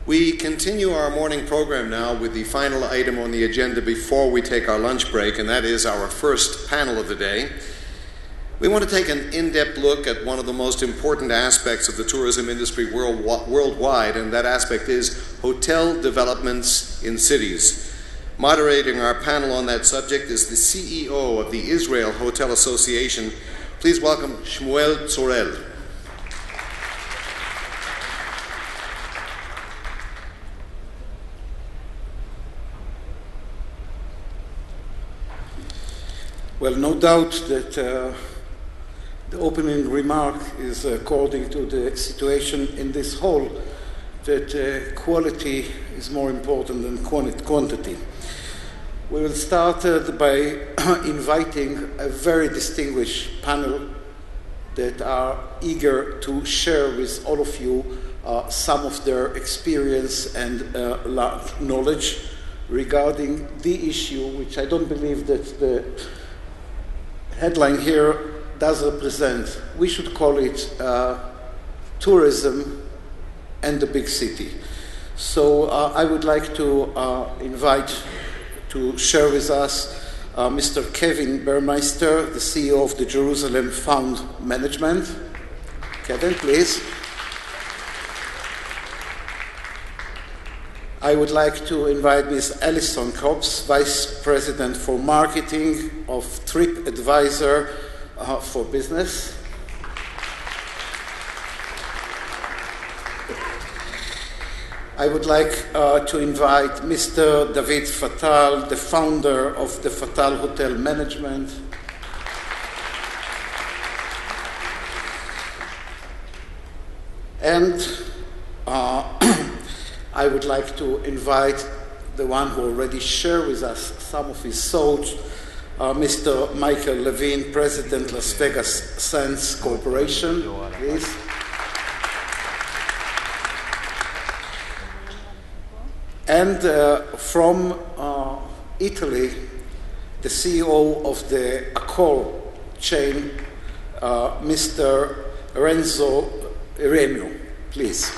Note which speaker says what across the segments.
Speaker 1: We continue our morning program now with the final item on the agenda before we take our lunch break, and that is our first panel of the day. We want to take an in-depth look at one of the most important aspects of the tourism industry worldwide, and that aspect is hotel developments in cities. Moderating our panel on that subject is the CEO of the Israel Hotel Association. Please welcome Shmuel Tzuriel.
Speaker 2: Well, no doubt that the opening remark is according to the situation in this hall, that quality is more important than quantity. We will start by inviting a very distinguished panel that are eager to share with all of you some of their experience and knowledge regarding the issue, which I don't believe that the headline here does represent. We should call it tourism and the big city. So I would like to invite to share with us Mr. Kevin Bermeister, the CEO of the Jerusalem Fund Management. Kevin, please. I would like to invite Ms. Alison, Copus, Vice President for Marketing of TripAdvisor for Business. I would like to invite Mr. David Fattal, the founder of the Fattal Hotel Management. And I would like to invite the one who already shared with us some of his thoughts, Mr. Michael Leven, President, Las Vegas Sands Corporation, please. And from Italy, the CEO of the Accor chain, Mr. Renzo, please.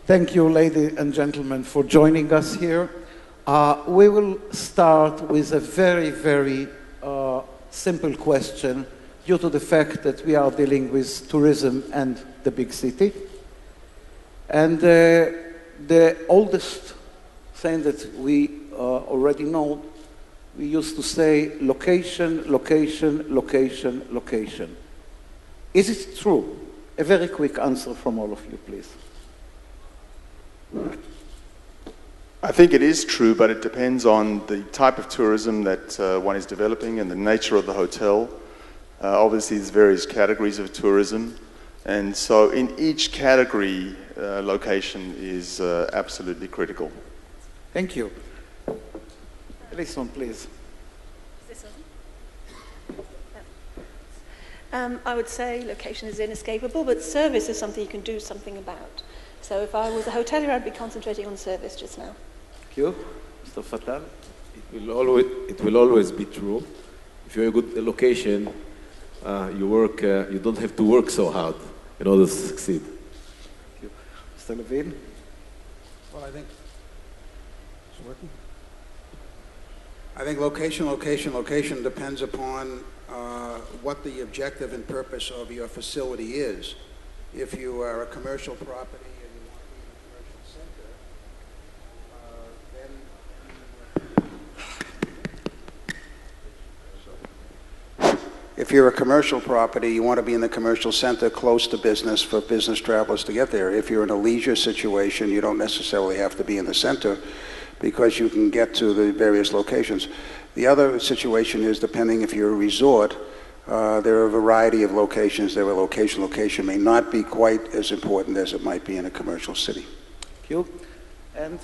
Speaker 2: Thank you, ladies and gentlemen, for joining us here. We will start with a very, very simple question due to the fact that we are dealing with tourism and the big city. And the oldest saying that we already know, we used to say location, location, location, location. Is it true? A very quick answer from all of you, please.
Speaker 3: I think it is true, but it depends on the type of tourism that one is developing and the nature of the hotel. Obviously, there's various categories of tourism, and so in each category, location is absolutely critical.
Speaker 2: Thank you. Alison, please.
Speaker 4: Is this on? I would say location is inescapable, but service is something you can do something about. So if I was a hotelier, I'd be concentrating on service just now.
Speaker 2: Thank you. Mr. Fattal?
Speaker 5: It will always be true. If you're a good location, you don't have to work so hard in order to succeed.
Speaker 2: Thank you. Mr. Leven?
Speaker 6: Well, I think it's working. I think location depends upon what the objective and purpose of your facility is. If you are a commercial property, if you're a commercial property, you want to be in the commercial center close to business for business travelers to get there. If you're in a leisure situation, you don't necessarily have to be in the center because you can get to the various locations. The other situation is, depending if you're a resort, there are a variety of locations. There are location may not be quite as important as it might be in a commercial city.
Speaker 2: Thank you. And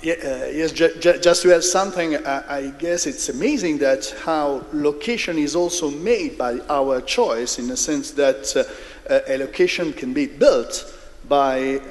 Speaker 7: yes, just to add something, I guess it's amazing that how location is also made by our choice, in the sense that a location can be built by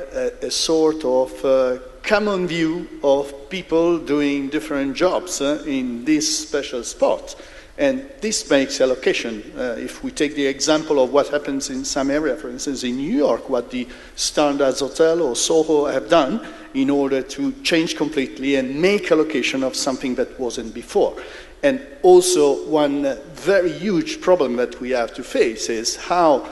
Speaker 7: a sort of common view of people doing different jobs in this special spot. And this makes allocation. If we take the example of what happens in some area, for instance, in New York, what the Standards Hotel or Soho have done in order to change completely and make allocation of something that wasn't before. And also one very huge problem that we have to face is how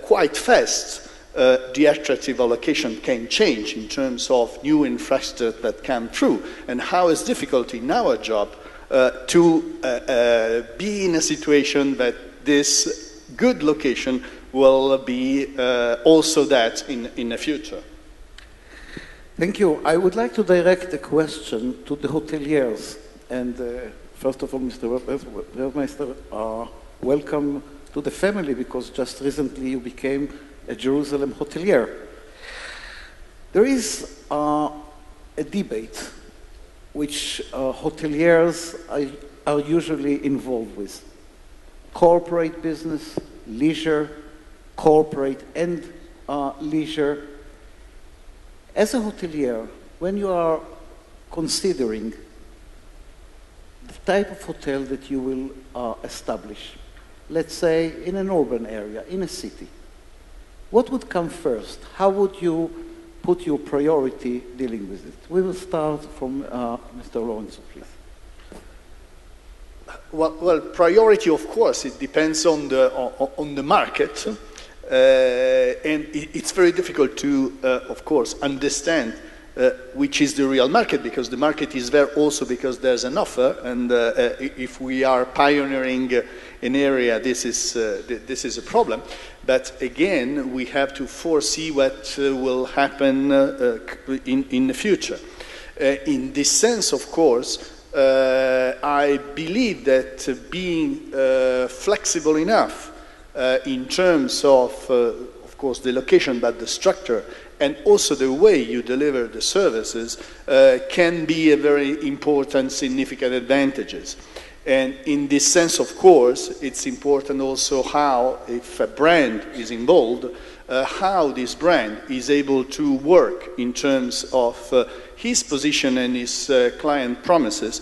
Speaker 7: quite fast the attractive allocation can change in terms of new infrastructure that come through, and how it's difficult in our job to be in a situation that this good location will be also that in the future.
Speaker 2: Thank you. I would like to direct a question to the hoteliers. And first of all, Mr. Bermeister, welcome to the family, because just recently you became a Jerusalem hotelier. There is a debate which hoteliers are usually involved with. Corporate business, leisure, corporate and leisure. As a hotelier, when you are considering the type of hotel that you will establish, let's say in an urban area, in a city, what would come first? How would you put your priority dealing with it? We will start from Mr. Renzo, please.
Speaker 7: Well, priority, of course, it depends on the market, and it's very difficult to, of course, understand which is the real market, because the market is there also because there's an offer, and if we are pioneering an area, this is a problem. But again, we have to foresee what will happen in the future. In this sense, of course, I believe that being flexible enough in terms of course, the location, but the structure, and also the way you deliver the services can be a very important, significant advantages. And in this sense, of course, it's important also how, if a brand is involved, how this brand is able to work in terms of his position and his client promises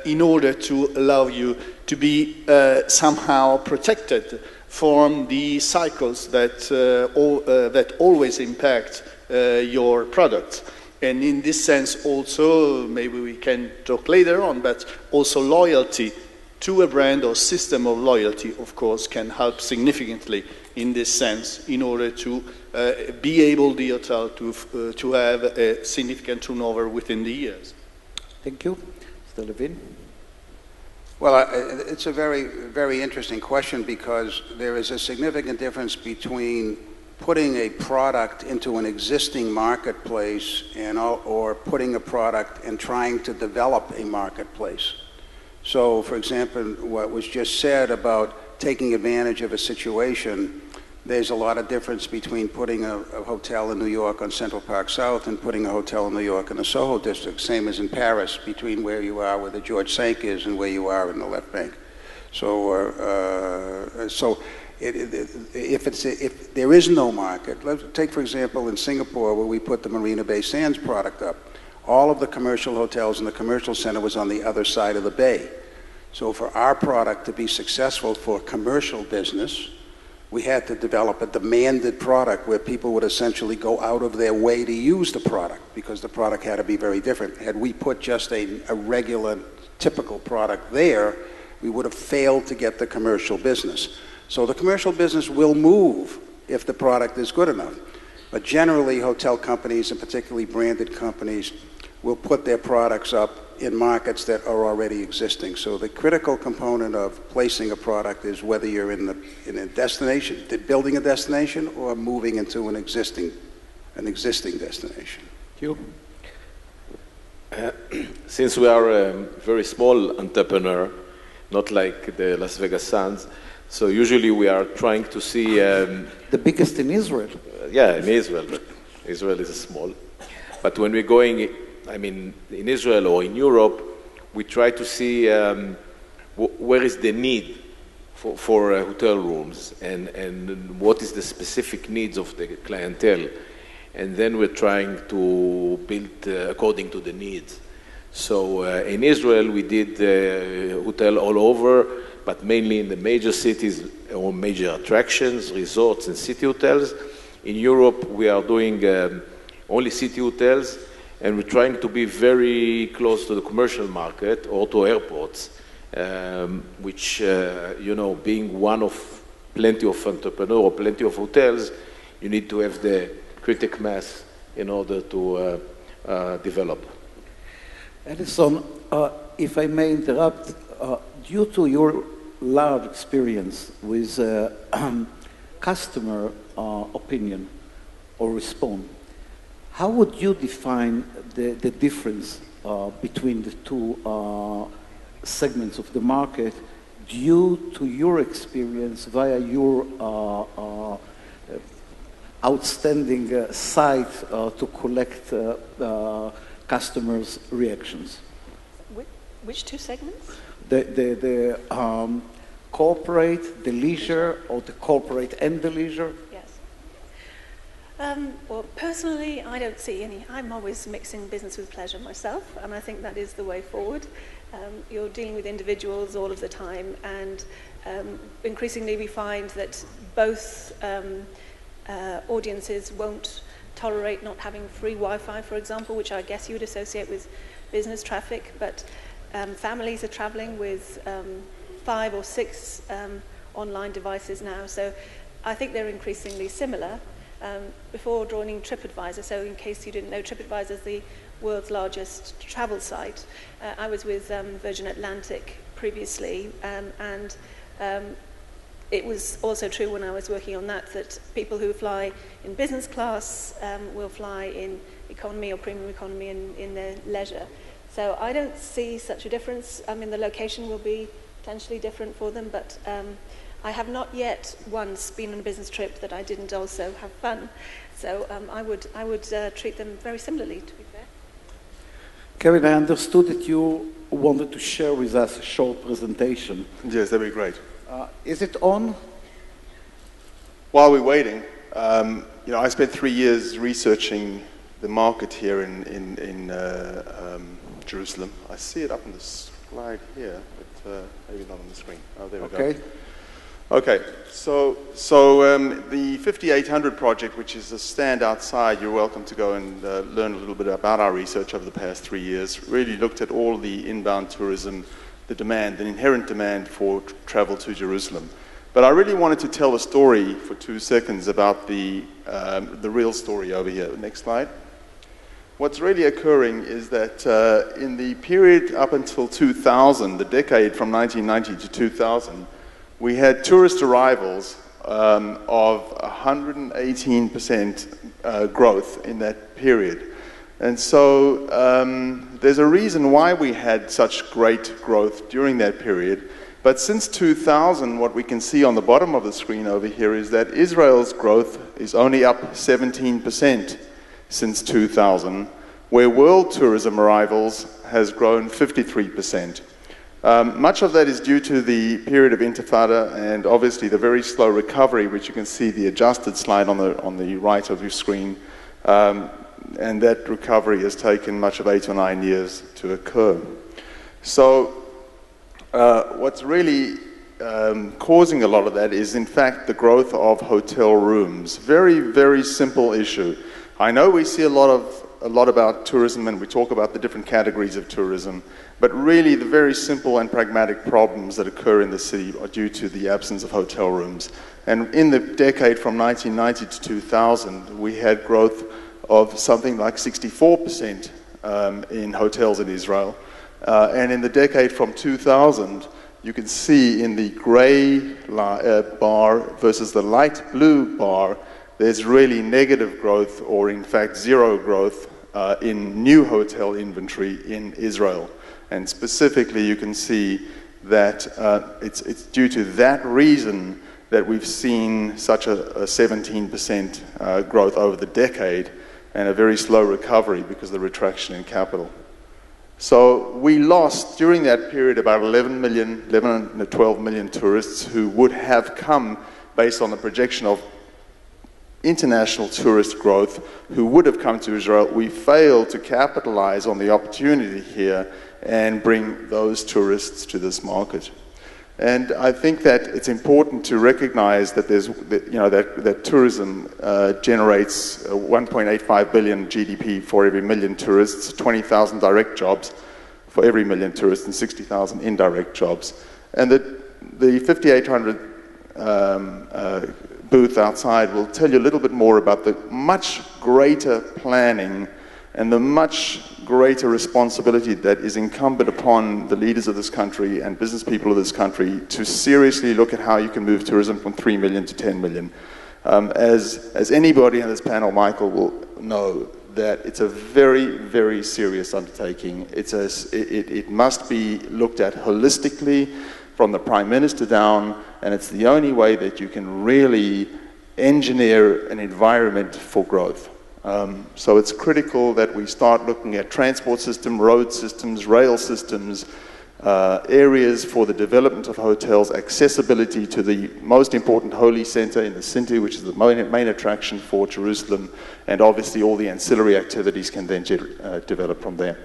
Speaker 7: in order to allow you to be somehow protected from the cycles that always impact your products. And in this sense also, maybe we can talk later on, but also loyalty to a brand or system of loyalty, of course, can help significantly in this sense in order to be able, the hotel, to have a significant turnover within the years.
Speaker 2: Thank you. Mr. Leven?
Speaker 6: Well, it's a very, very interesting question, because there is a significant difference between putting a product into an existing marketplace or putting a product and trying to develop a marketplace. So, for example, what was just said about taking advantage of a situation, there's a lot of difference between putting a hotel in New York on Central Park South and putting a hotel in New York in the Soho district, same as in Paris, between where you are where the George Cinq is and where you are in the left bank. So, if there is no market, let's take, for example, in Singapore, where we put the Marina Bay Sands product up, all of the commercial hotels in the commercial center was on the other side of the bay. So for our product to be successful for commercial business, we had to develop a demanded product where people would essentially go out of their way to use the product, because the product had to be very different. Had we put just a regular, typical product there, we would have failed to get the commercial business. So the commercial business will move if the product is good enough. But generally, hotel companies, and particularly branded companies, will put their products up in markets that are already existing. So the critical component of placing a product is whether you're in a destination, building a destination, or moving into an existing destination.
Speaker 2: Thank you.
Speaker 5: Since we are a very small entrepreneur, not like the Las Vegas Sands, so usually we are trying to see...
Speaker 2: the biggest in Israel.
Speaker 5: Yeah, in Israel, but Israel is small. But when we're going, I mean, in Israel or in Europe, we try to see where is the need for hotel rooms and what is the specific needs of the clientele. And then we're trying to build according to the needs. So in Israel, we did hotel all over but mainly in the major cities or major attractions, resorts, and city hotels. In Europe, we are doing only city hotels, and we're trying to be very close to the commercial market or to airports, which, you know, being one of plenty of entrepreneurs or plenty of hotels, you need to have the critical mass in order to develop.
Speaker 8: Alison, if I may interrupt, due to your large experience with customer opinion or response, how would you define the difference between the two segments of the market due to your experience via your outstanding site to collect customers' reactions?
Speaker 4: Which two segments?
Speaker 8: The corporate, the leisure, or the corporate and the leisure?
Speaker 4: Yes. Well, personally, I don't see any. I'm always mixing business with pleasure myself, and I think that is the way forward. You're dealing with individuals all of the time, and increasingly we find that both audiences won't tolerate not having free Wi-Fi, for example, which I guess you would associate with business traffic, but families are traveling with 5 or 6 online devices now, so I think they're increasingly similar. Before joining TripAdvisor, so in case you didn't know, TripAdvisor is the world's largest travel site. I was with Virgin Atlantic previously, and it was also true when I was working on that people who fly in business class will fly in economy or premium economy in their leisure. So I don't see such a difference. I mean, the location will be potentially different for them, but I have not yet once been on a business trip that I didn't also have fun. So I would treat them very similarly, to be fair.
Speaker 8: Kevin, I understood that you wanted to share with us a short presentation.
Speaker 3: Yes, that'd be great.
Speaker 8: Is it on?
Speaker 3: While we're waiting, you know, I spent 3 years researching the market here in Jerusalem. I see it up on the slide here, but maybe not on the screen. Oh, there we go. Okay, so the 5800 project, which is a stand outside, you're welcome to go and learn a little bit about our research over the past 3 years, really looked at all the inbound tourism, the demand, the inherent demand for travel to Jerusalem. But I really wanted to tell a story for 2 seconds about the real story over here. Next slide. What's really occurring is that in the period up until 2000, the decade from 1990 to 2000, we had tourist arrivals of 118% growth in that period. And so there's a reason why we had such great growth during that period. But since 2000, what we can see on the bottom of the screen over here is that Israel's growth is only up 17% since 2000, where world tourism arrivals has grown 53%. Much of that is due to the period of Intifada and obviously the very slow recovery, which you can see the adjusted slide on the right of your screen. And that recovery has taken much of 8 or 9 years to occur. So what's really causing a lot of that is in fact the growth of hotel rooms. Very, very simple issue. I know we see a lot about tourism and we talk about the different categories of tourism, but really the very simple and pragmatic problems that occur in the city are due to the absence of hotel rooms. And in the decade from 1990 to 2000, we had growth of something like 64% in hotels in Israel. And in the decade from 2000, you can see in the gray bar versus the light blue bar, there's really negative growth, or in fact zero growth, in new hotel inventory in Israel. And specifically, you can see that it's due to that reason that we've seen such a 17% growth over the decade and a very slow recovery because of the retraction in capital. So we lost during that period about 11 to 12 million tourists who would have come based on the projection of international tourist growth who would have come to Israel. We failed to capitalize on the opportunity here and bring those tourists to this market. And I think that it's important to recognize that that tourism generates 1.85 billion GDP for every million tourists, 20,000 direct jobs for every million tourists, and 60,000 indirect jobs. And the 5,800 booth outside will tell you a little bit more about the much greater planning and the much greater responsibility that is incumbent upon the leaders of this country and business people of this country to seriously look at how you can move tourism from 3 million to 10 million. As anybody on this panel, Michael, will know, that it's a very, very serious undertaking. It must be looked at holistically from the Prime Minister down, and it's the only way that you can really engineer an environment for growth. So it's critical that we start looking at transport system, road systems, rail systems, areas for the development of hotels, accessibility to the most important holy center in the city, which is the main attraction for Jerusalem, and obviously all the ancillary activities can then develop from there.